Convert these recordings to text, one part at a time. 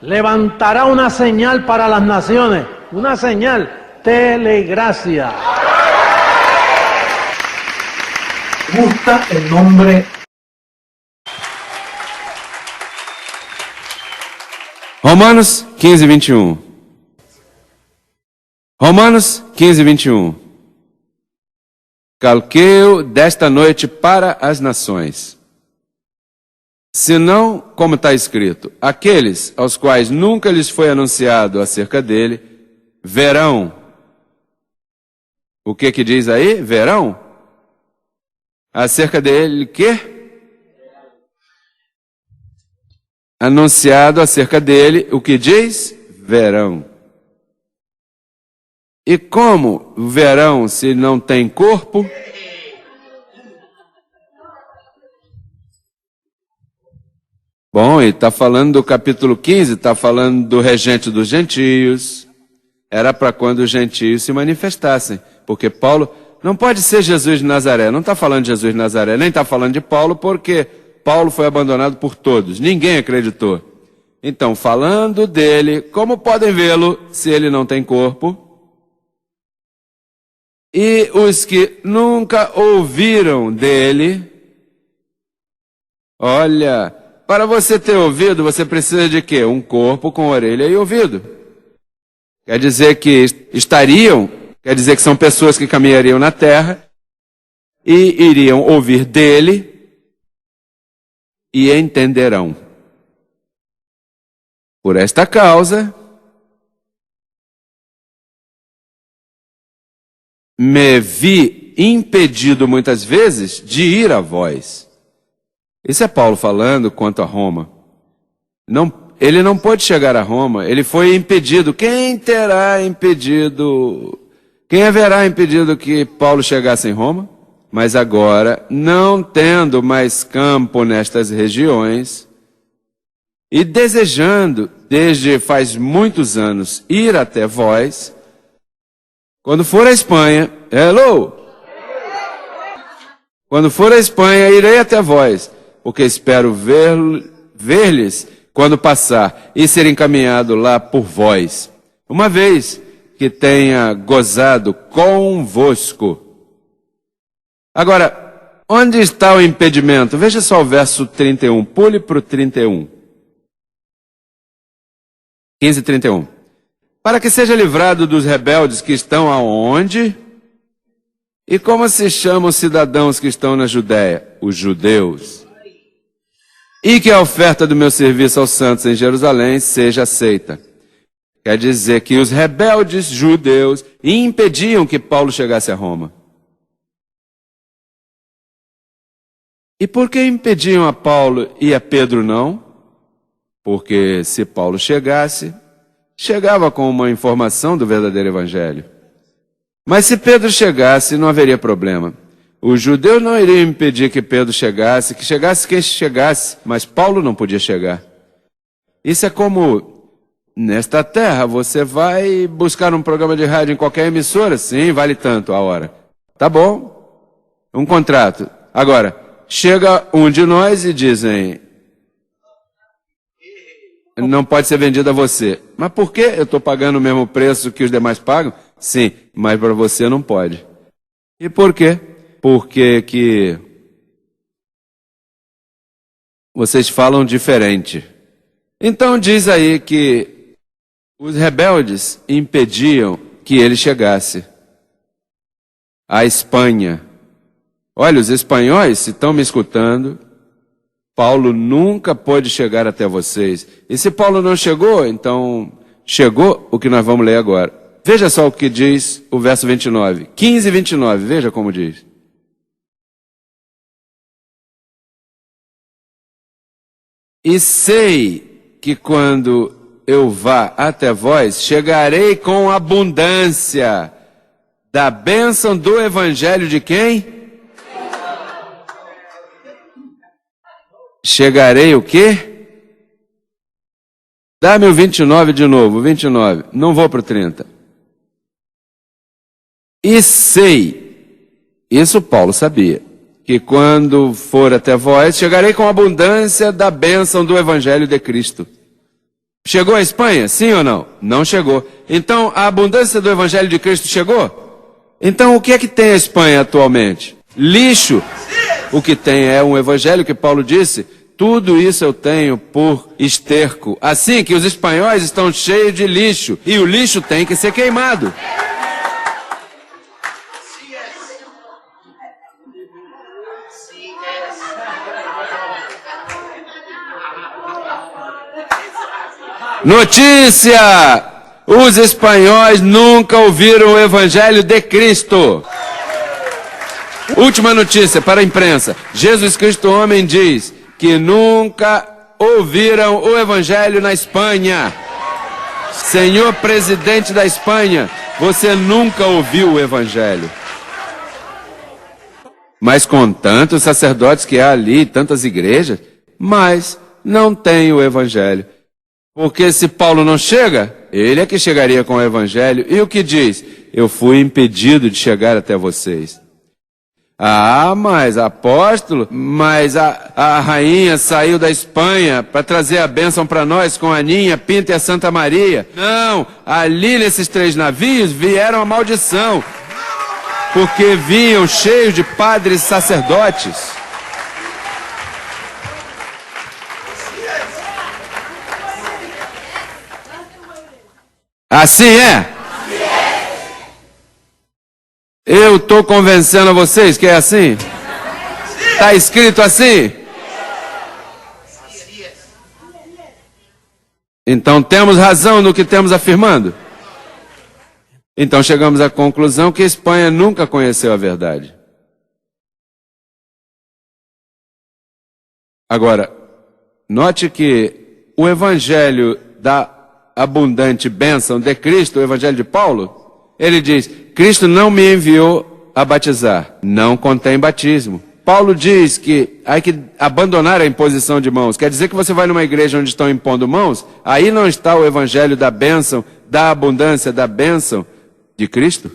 levantará una señal para las naciones, una señal, telegracia. Me gusta el nombre. Romanos 15:21. Romanos 15:21. Calqueu desta noite para as nações. Senão, como está escrito, aqueles aos quais nunca lhes foi anunciado acerca dele, verão. O que diz aí? Verão? Acerca dele, o quê? Anunciado acerca dele, o que diz? Verão. E como verão se não tem corpo? Bom, e está falando do capítulo 15, está falando do regente dos gentios. Era para quando os gentios se manifestassem, porque Paulo não pode ser Jesus de Nazaré, não está falando de Jesus de Nazaré, nem está falando de Paulo, porque Paulo foi abandonado por todos, ninguém acreditou. Então, falando dele, como podem vê-lo se ele não tem corpo? E os que nunca ouviram dele, olha, para você ter ouvido, você precisa de quê? Um corpo com orelha e ouvido. Quer dizer que estariam, quer dizer que são pessoas que caminhariam na terra e iriam ouvir dele e entenderão. Por esta causa, me vi impedido muitas vezes de ir a vós. Isso é Paulo falando quanto a Roma. Ele não pôde chegar a Roma, ele foi impedido. Quem terá impedido? Quem haverá impedido que Paulo chegasse em Roma? Mas agora, não tendo mais campo nestas regiões, e desejando, desde faz muitos anos, ir até vós, quando for à Espanha, quando for à Espanha, irei até vós, porque espero ver-lhes quando passar e ser encaminhado lá por vós, uma vez que tenha gozado convosco. Agora, onde está o impedimento? Veja só o verso 31, pule para o 31. 15:31. Para que seja livrado dos rebeldes que estão aonde? E como se chamam os cidadãos que estão na Judéia? Os judeus. E que a oferta do meu serviço aos santos em Jerusalém seja aceita. Quer dizer que os rebeldes judeus impediam que Paulo chegasse a Roma. E por que impediam a Paulo e a Pedro não? Porque se Paulo chegasse, chegava com uma informação do verdadeiro evangelho. Mas se Pedro chegasse, não haveria problema. Os judeus não iriam impedir que Pedro chegasse, que chegasse quem chegasse, mas Paulo não podia chegar. Isso é como, nesta terra, você vai buscar um programa de rádio em qualquer emissora, sim, vale tanto a hora. Tá bom, um contrato. Agora, chega um de nós e dizem, não pode ser vendido a você. Mas por quê? Eu estou pagando o mesmo preço que os demais pagam? Sim, mas para você não pode. E por quê? Porque que vocês falam diferente. Então diz aí que os rebeldes impediam que ele chegasse à Espanha. Olha, os espanhóis, se estão me escutando, Paulo nunca pôde chegar até vocês. E se Paulo não chegou, então chegou o que nós vamos ler agora. Veja só o que diz o verso 29. 15:29, veja como diz. E sei que quando eu vá até vós, chegarei com abundância da bênção do evangelho de quem? Chegarei o quê? Dá-me o 29 de novo, 29. Não vou para o 30. E sei, isso Paulo sabia, que quando for até vós, chegarei com abundância da bênção do evangelho de Cristo. Chegou à Espanha? Sim ou não? Não chegou. Então, a abundância do Evangelho de Cristo chegou? Então, o que é que tem a Espanha atualmente? Lixo. O que tem é um Evangelho que Paulo disse, tudo isso eu tenho por esterco. Assim que os espanhóis estão cheios de lixo, e o lixo tem que ser queimado. Notícia! Os espanhóis nunca ouviram o Evangelho de Cristo. Última notícia para a imprensa. Jesus Cristo, homem, diz que nunca ouviram o Evangelho na Espanha. Senhor presidente da Espanha, você nunca ouviu o Evangelho. Mas com tantos sacerdotes que há ali, tantas igrejas, mas não tem o Evangelho. Porque se Paulo não chega, ele é que chegaria com o Evangelho. E o que diz? Eu fui impedido de chegar até vocês. Ah, mas apóstolo, mas a rainha saiu da Espanha para trazer a bênção para nós com a Aninha, Pinta e a Santa Maria. Não, ali nesses 3 navios vieram a maldição, porque vinham cheios de padres e sacerdotes. Assim é? Eu estou convencendo a vocês que é assim? Está escrito assim? Então temos razão no que temos afirmando? Então chegamos à conclusão que a Espanha nunca conheceu a verdade. Agora, note que o Evangelho da abundante bênção de Cristo, o Evangelho de Paulo, ele diz, Cristo não me enviou a batizar, não contém batismo. Paulo diz que há que abandonar a imposição de mãos. Quer dizer que você vai numa igreja onde estão impondo mãos, aí não está o Evangelho da bênção, da abundância, da bênção de Cristo?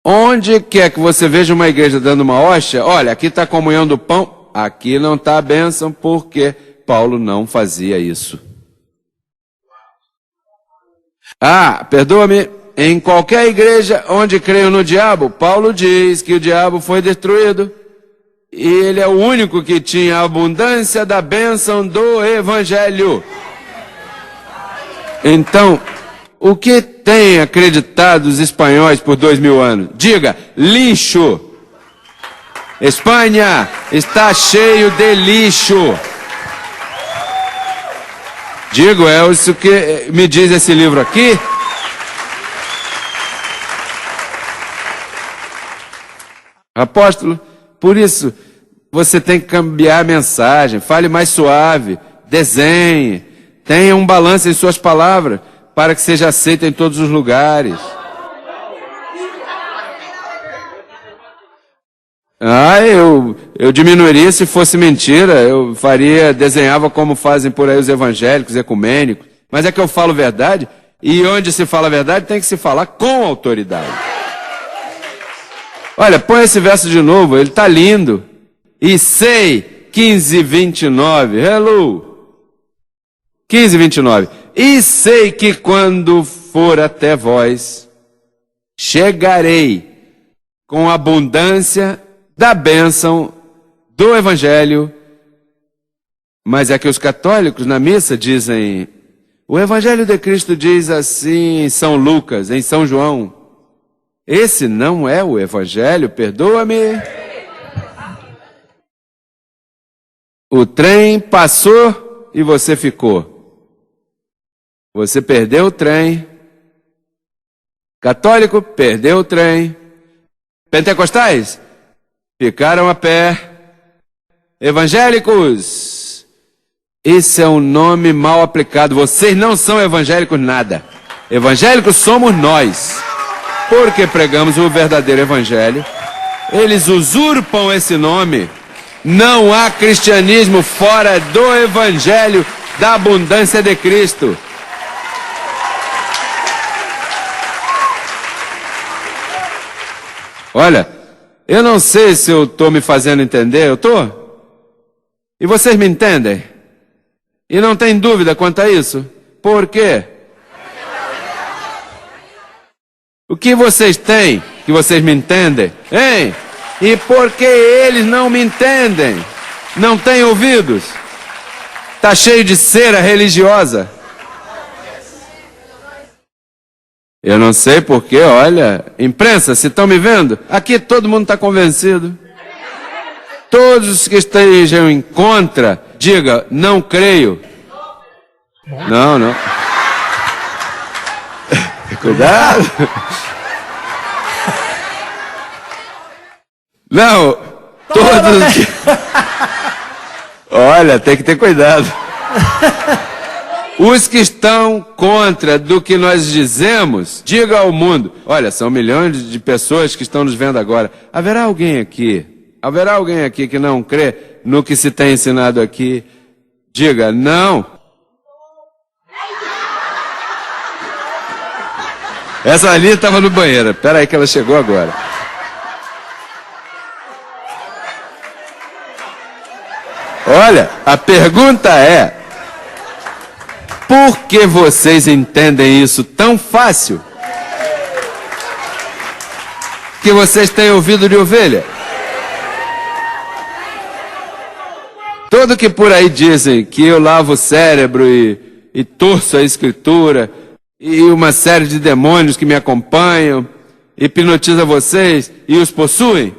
Onde quer que você veja uma igreja dando uma hóstia, olha, aqui está a comunhão do pão, aqui não está a bênção, porque Paulo não fazia isso. Ah, perdoa-me, em qualquer igreja onde creiam no diabo, Paulo diz que o diabo foi destruído. E ele é o único que tinha a abundância da bênção do Evangelho. Então, o que tem acreditado os espanhóis por 2000 anos? Diga, lixo. Espanha está cheio de lixo. Digo, é isso que me diz esse livro aqui. Apóstolo, por isso você tem que cambiar a mensagem, fale mais suave, desenhe, tenha um balanço em suas palavras, para que seja aceito em todos os lugares. Ah, eu diminuiria se fosse mentira, eu desenhava como fazem por aí os evangélicos, ecumênicos, mas é que eu falo verdade, e onde se fala verdade tem que se falar com autoridade. Olha, põe esse verso de novo, ele está lindo. E sei, 15:29, hello, 15:29, e sei que quando for até vós, chegarei com abundância da bênção do Evangelho. Mas é que os católicos na missa dizem, o Evangelho de Cristo diz assim em São Lucas, em São João. Esse não é o Evangelho, perdoa-me. O trem passou e você ficou. Você perdeu o trem. Católico, perdeu o trem. Pentecostais, ficaram a pé. Evangélicos, esse é um nome mal aplicado. Vocês não são evangélicos nada. Evangélicos somos nós. Porque pregamos o verdadeiro evangelho. Eles usurpam esse nome. Não há cristianismo fora do evangelho da abundância de Cristo. Olha, eu não sei se eu estou me fazendo entender, eu estou? E vocês me entendem? E não tem dúvida quanto a isso? Por quê? O que vocês têm que vocês me entendem? Hein? E por que eles não me entendem? Não têm ouvidos? Está cheio de cera religiosa. Eu não sei porquê, olha, imprensa, se estão me vendo, aqui todo mundo está convencido. Todos os que estejam em contra, diga, não creio. Não, não. Cuidado. Não, todos que... Olha, tem que ter cuidado. Os que estão contra do que nós dizemos, diga ao mundo. Olha, são milhões de pessoas que estão nos vendo agora. Haverá alguém aqui que não crê no que se tem ensinado aqui? Diga, não. Essa ali estava no banheiro. Espera aí que ela chegou agora. Olha, a pergunta é: por que vocês entendem isso tão fácil? Que vocês têm ouvido de ovelha? Todo que por aí dizem que eu lavo o cérebro e torço a escritura, e uma série de demônios que me acompanham, hipnotiza vocês e os possuem.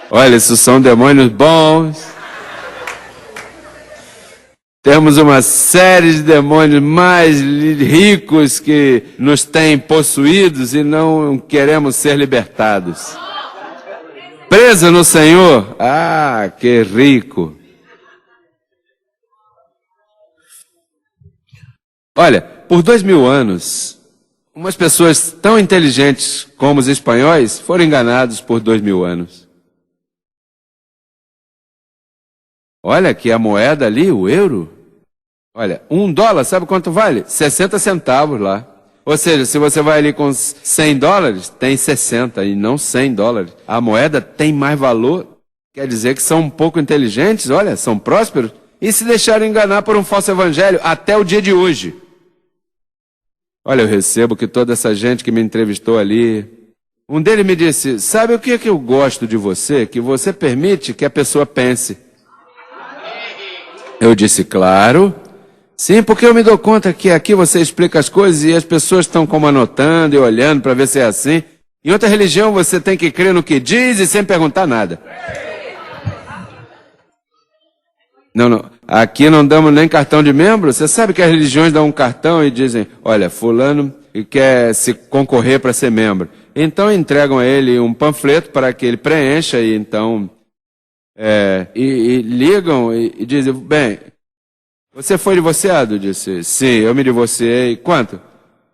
Olha, isso são demônios bons. Temos uma série de demônios mais ricos que nos têm possuídos e não queremos ser libertados. Preso no Senhor? Ah, que rico! Olha, por 2000 anos, umas pessoas tão inteligentes como os espanhóis foram enganados por 2000 anos. Olha que a moeda ali, o euro, olha, $1, sabe quanto vale? 60 centavos lá. Ou seja, se você vai ali com $100, tem 60 e não $100. A moeda tem mais valor, quer dizer que são um pouco inteligentes, olha, são prósperos, e se deixaram enganar por um falso evangelho até o dia de hoje. Olha, eu recebo que toda essa gente que me entrevistou ali, um deles me disse, sabe o que é que eu gosto de você? Que você permite que a pessoa pense. Eu disse, claro. Sim, porque eu me dou conta que aqui você explica as coisas e as pessoas estão como anotando e olhando para ver se é assim. Em outra religião você tem que crer no que diz e sem perguntar nada. Não. Aqui não damos nem cartão de membro. Você sabe que as religiões dão um cartão e dizem, olha, fulano quer se concorrer para ser membro. Então entregam a ele um panfleto para que ele preencha e então... E ligam e dizem, bem, você foi divorciado? Eu disse, sim, eu me divorciei. Quanto?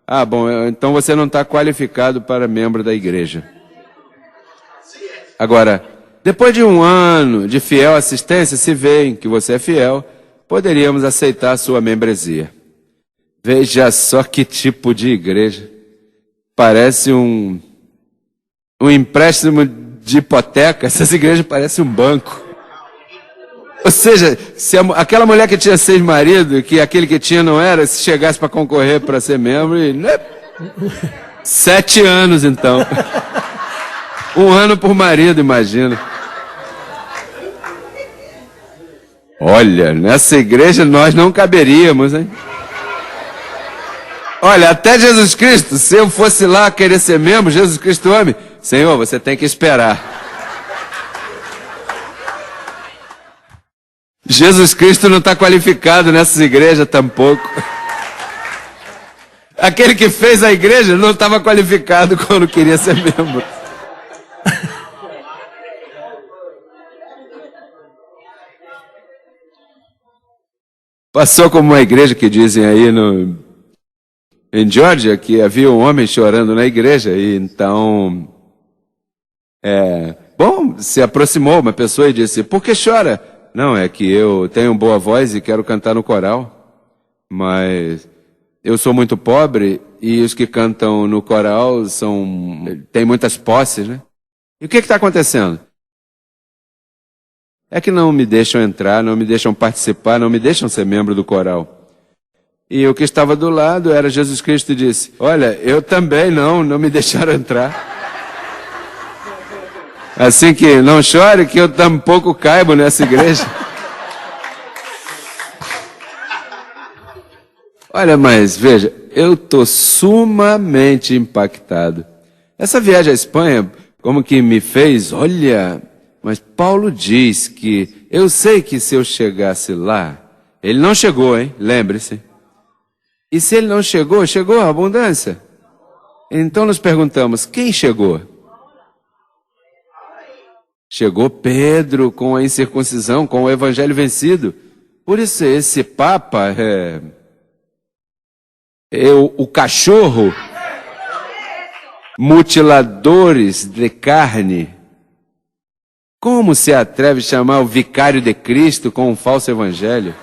Ah, bom, então você não está qualificado para membro da igreja. Agora, depois de 1 ano de fiel assistência, se veem que você é fiel, poderíamos aceitar a sua membresia. Veja só que tipo de igreja. Parece um empréstimo de hipoteca. Essas igrejas parecem um banco. Ou seja, se aquela mulher que tinha 6 maridos, que aquele que tinha não era, se chegasse para concorrer para ser membro, 7 anos então. 1 ano por marido, imagina. Olha, nessa igreja nós não caberíamos, hein? Olha, até Jesus Cristo, se eu fosse lá querer ser membro, Jesus Cristo homem, Senhor, você tem que esperar. Jesus Cristo não está qualificado nessas igrejas tampouco. Aquele que fez a igreja não estava qualificado quando queria ser membro. Passou como uma igreja que dizem aí em Geórgia que havia um homem chorando na igreja e então se aproximou uma pessoa e disse, por que chora? Não, é que eu tenho boa voz e quero cantar no coral, mas eu sou muito pobre e os que cantam no coral têm muitas posses, né? E o que está acontecendo? é que não me deixam entrar, não me deixam participar, não me deixam ser membro do coral. E o que estava do lado era Jesus Cristo e disse: olha, eu também não me deixaram entrar. Assim que não chore que eu tampouco caibo nessa igreja. Olha, mas veja, eu estou sumamente impactado. Essa viagem à Espanha, como que me fez, olha, mas Paulo diz que eu sei que se eu chegasse lá, ele não chegou, hein? Lembre-se. E se ele não chegou, chegou a abundância. Então nos perguntamos, quem chegou? Chegou Pedro com a incircuncisão, com o evangelho vencido. Por isso esse Papa o cachorro, mutiladores de carne. Como se atreve a chamar o vicário de Cristo com um falso evangelho?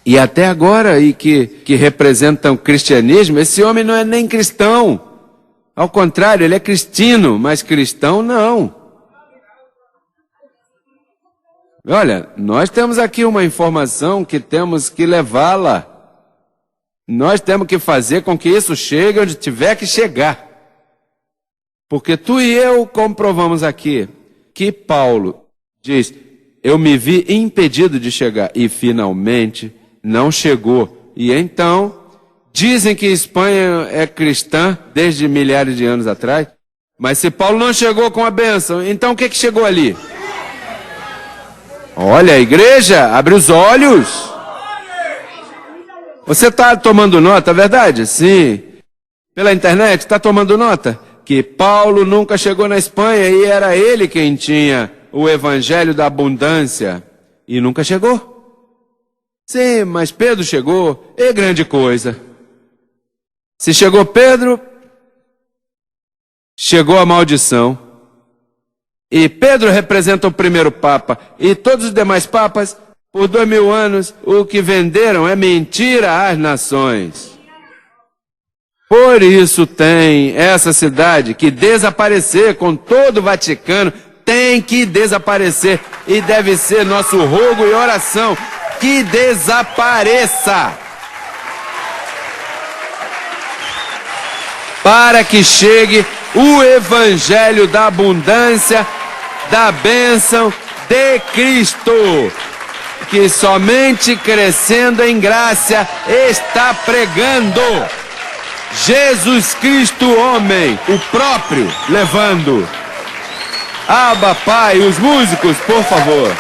E até agora, e que representam o cristianismo, esse homem não é nem cristão. Ao contrário, ele é cristino, mas cristão não. Olha, nós temos aqui uma informação que temos que levá-la. Nós temos que fazer com que isso chegue onde tiver que chegar. Porque tu e eu comprovamos aqui que Paulo diz, eu me vi impedido de chegar e finalmente não chegou. E então, dizem que Espanha é cristã desde milhares de anos atrás, mas se Paulo não chegou com a bênção, então o que chegou ali? Olha, a igreja, abre os olhos. Você está tomando nota, é verdade? Sim. Pela internet, está tomando nota? Que Paulo nunca chegou na Espanha e era ele quem tinha o evangelho da abundância. E nunca chegou. Sim, mas Pedro chegou, é grande coisa. Se chegou Pedro, chegou a maldição. E Pedro representa o primeiro Papa. E todos os demais Papas, por 2000 anos, o que venderam é mentira às nações. Por isso tem essa cidade que desaparecer com todo o Vaticano, tem que desaparecer. E deve ser nosso rogo e oração que desapareça. Para que chegue o evangelho da abundância, da bênção de Cristo, que somente crescendo em graça está pregando. Jesus Cristo, homem, o próprio, levando. Abba, Pai, os músicos, por favor.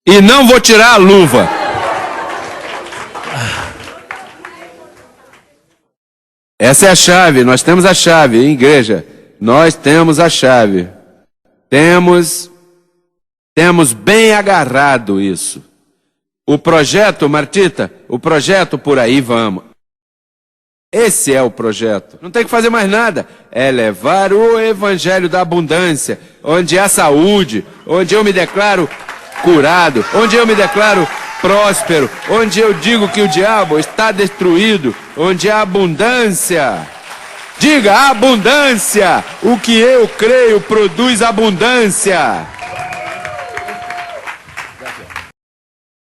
E não vou tirar a luva. Essa é a chave, nós temos a chave, hein, igreja? Nós temos a chave. Temos bem agarrado isso. O projeto, Martita, o projeto por aí vamos. Esse é o projeto. Não tem que fazer mais nada. É levar o evangelho da abundância, onde há saúde, onde eu me declaro curado, onde eu me declaro próspero, onde eu digo que o diabo está destruído, onde há abundância. Diga, abundância! O que eu creio produz abundância.